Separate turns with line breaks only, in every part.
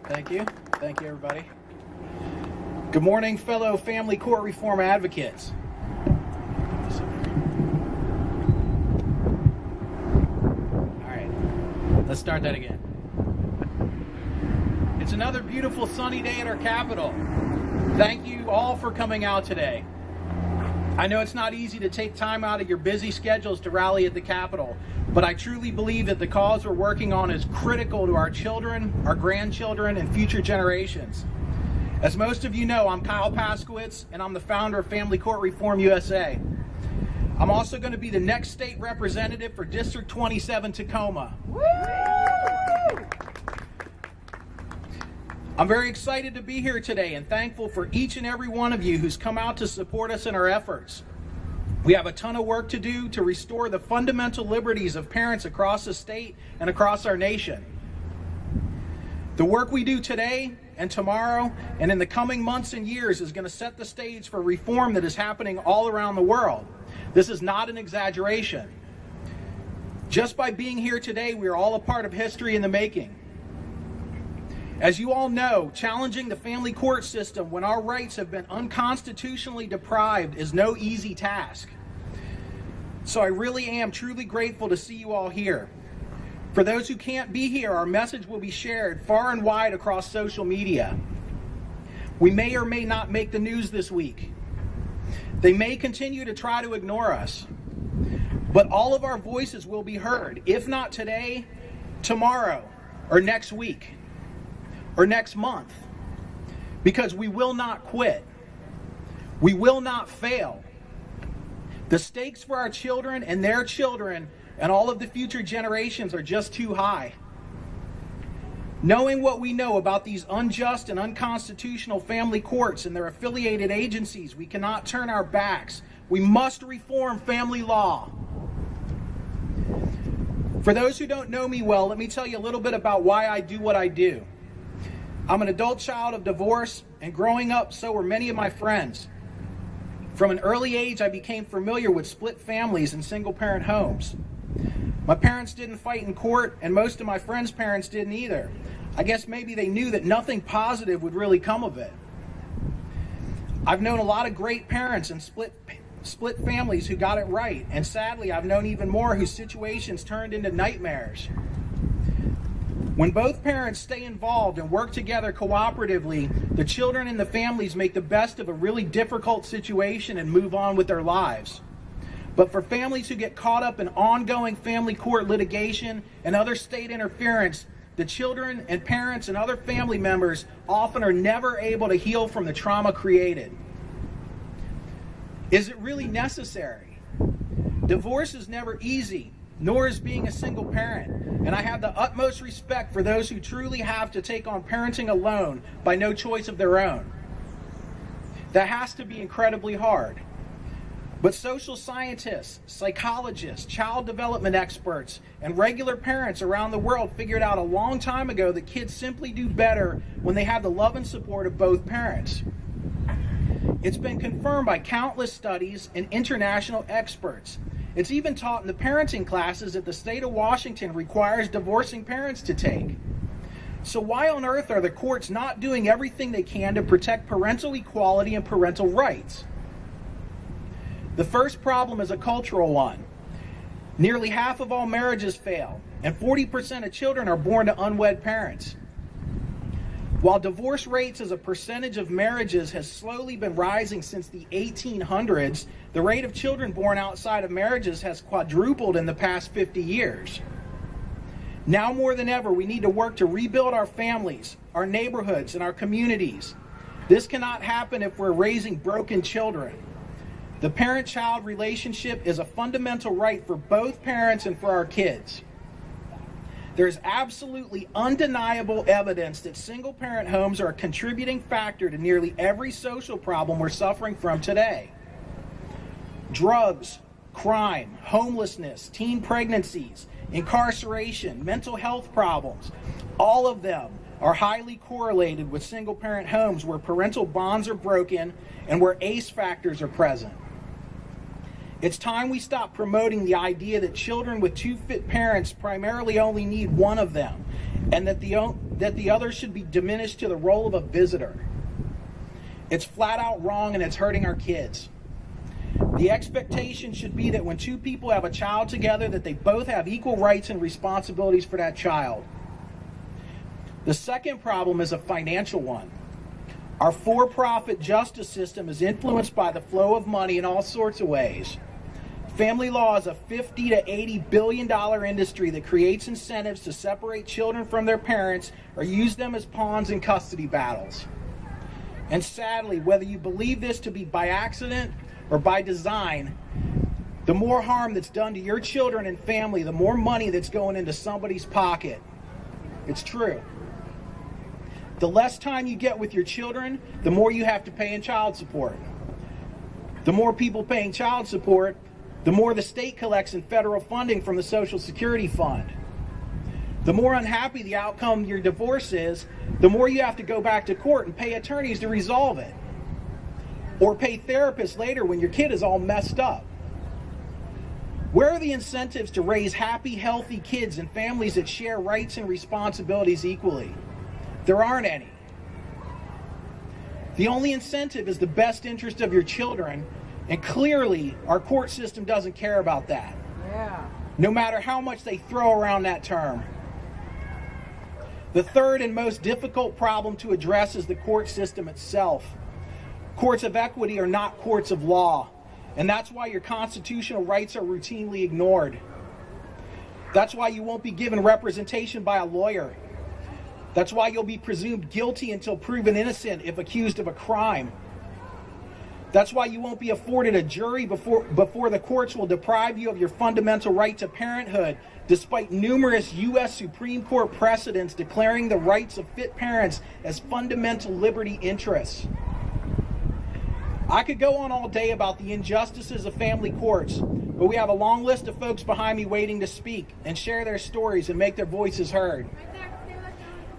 Thank you. Thank you, everybody. Good morning, fellow family court reform advocates. All right, let's start that again. It's another beautiful sunny day at our Capitol. Thank you all for coming out today. I know it's not easy to take time out of your busy schedules to rally at the Capitol, but I truly believe that the cause we're working on is critical to our children, our grandchildren, and future generations. As most of you know, I'm Kyle Paskewitz, and I'm the founder of Family Court Reform USA. I'm also going to be the next state representative for District 27 Tacoma. Woo! I'm very excited to be here today and thankful for each and every one of you who's come out to support us in our efforts. We have a ton of work to do to restore the fundamental liberties of parents across the state and across our nation. The work we do today and tomorrow and in the coming months and years is going to set the stage for reform that is happening all around the world. This is not an exaggeration. Just by being here today, we are all a part of history in the making. As you all know, challenging the family court system when our rights have been unconstitutionally deprived is no easy task. So I really am truly grateful to see you all here. For those who can't be here, our message will be shared far and wide across social media. We may or may not make the news this week. They may continue to try to ignore us. But all of our voices will be heard, if not today, tomorrow, or next week, or next month, because we will not quit. We will not fail. The stakes for our children and their children and all of the future generations are just too high. Knowing what we know about these unjust and unconstitutional family courts and their affiliated agencies, we cannot turn our backs. We must reform family law. For those who don't know me well, let me tell you a little bit about why I do what I do. I'm an adult child of divorce, and growing up, so were many of my friends. From an early age, I became familiar with split families and single-parent homes. My parents didn't fight in court, and most of my friends' parents didn't either. I guess maybe they knew that nothing positive would really come of it. I've known a lot of great parents and split families who got it right, and sadly, I've known even more whose situations turned into nightmares. When both parents stay involved and work together cooperatively, the children and the families make the best of a really difficult situation and move on with their lives. But for families who get caught up in ongoing family court litigation and other state interference, the children and parents and other family members often are never able to heal from the trauma created. Is it really necessary? Divorce is never easy, nor is being a single parent. And I have the utmost respect for those who truly have to take on parenting alone by no choice of their own. That has to be incredibly hard. But social scientists, psychologists, child development experts, and regular parents around the world figured out a long time ago that kids simply do better when they have the love and support of both parents. It's been confirmed by countless studies and international experts. It's even taught in the parenting classes that the state of Washington requires divorcing parents to take. So why on earth are the courts not doing everything they can to protect parental equality and parental rights? The first problem is a cultural one. Nearly half of all marriages fail, and 40% of children are born to unwed parents. While divorce rates as a percentage of marriages has slowly been rising since the 1800s, the rate of children born outside of marriages has quadrupled in the past 50 years. Now more than ever, we need to work to rebuild our families, our neighborhoods, and our communities. This cannot happen if we're raising broken children. The parent-child relationship is a fundamental right for both parents and for our kids. There's absolutely undeniable evidence that single-parent homes are a contributing factor to nearly every social problem we're suffering from today. Drugs, crime, homelessness, teen pregnancies, incarceration, mental health problems, all of them are highly correlated with single-parent homes where parental bonds are broken and where ACE factors are present. It's time we stop promoting the idea that children with two fit parents primarily only need one of them, and that the other should be diminished to the role of a visitor. It's flat out wrong, and it's hurting our kids. The expectation should be that when two people have a child together, that they both have equal rights and responsibilities for that child. The second problem is a financial one. Our for-profit justice system is influenced by the flow of money in all sorts of ways. Family law is a $50 to $80 billion industry that creates incentives to separate children from their parents or use them as pawns in custody battles. And sadly, whether you believe this to be by accident or by design, the more harm that's done to your children and family, the more money that's going into somebody's pocket. It's true. The less time you get with your children, the more you have to pay in child support. The more people paying child support, the more the state collects in federal funding from the Social Security Fund. The more unhappy the outcome of your divorce is, the more you have to go back to court and pay attorneys to resolve it. Or pay therapists later when your kid is all messed up. Where are the incentives to raise happy, healthy kids and families that share rights and responsibilities equally? There aren't any. The only incentive is the best interest of your children, and clearly our court system doesn't care about that.
Yeah.
No matter how much they throw around that term. The third and most difficult problem to address is the court system itself. Courts of equity are not courts of law, and that's why your constitutional rights are routinely ignored. That's why you won't be given representation by a lawyer. That's why you'll be presumed guilty until proven innocent if accused of a crime. That's why you won't be afforded a jury before the courts will deprive you of your fundamental right to parenthood, despite numerous U.S. Supreme Court precedents declaring the rights of fit parents as fundamental liberty interests. I could go on all day about the injustices of family courts, but we have a long list of folks behind me waiting to speak and share their stories and make their voices heard.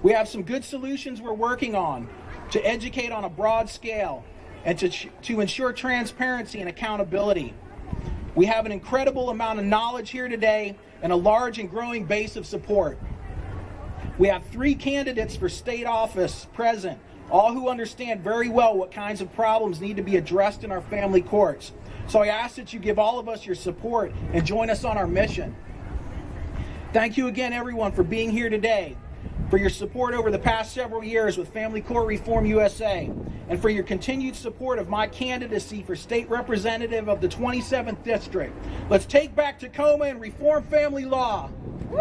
We have some good solutions we're working on to educate on a broad scale and to ensure transparency and accountability. We have an incredible amount of knowledge here today and a large and growing base of support. We have 3 candidates for state office present, all who understand very well what kinds of problems need to be addressed in our family courts. So I ask that you give all of us your support and join us on our mission. Thank you again, everyone, for being here today, for your support over the past several years with Family Court Reform USA, and for your continued support of my candidacy for state representative of the 27th District. Let's take back Tacoma and reform family law. Woo!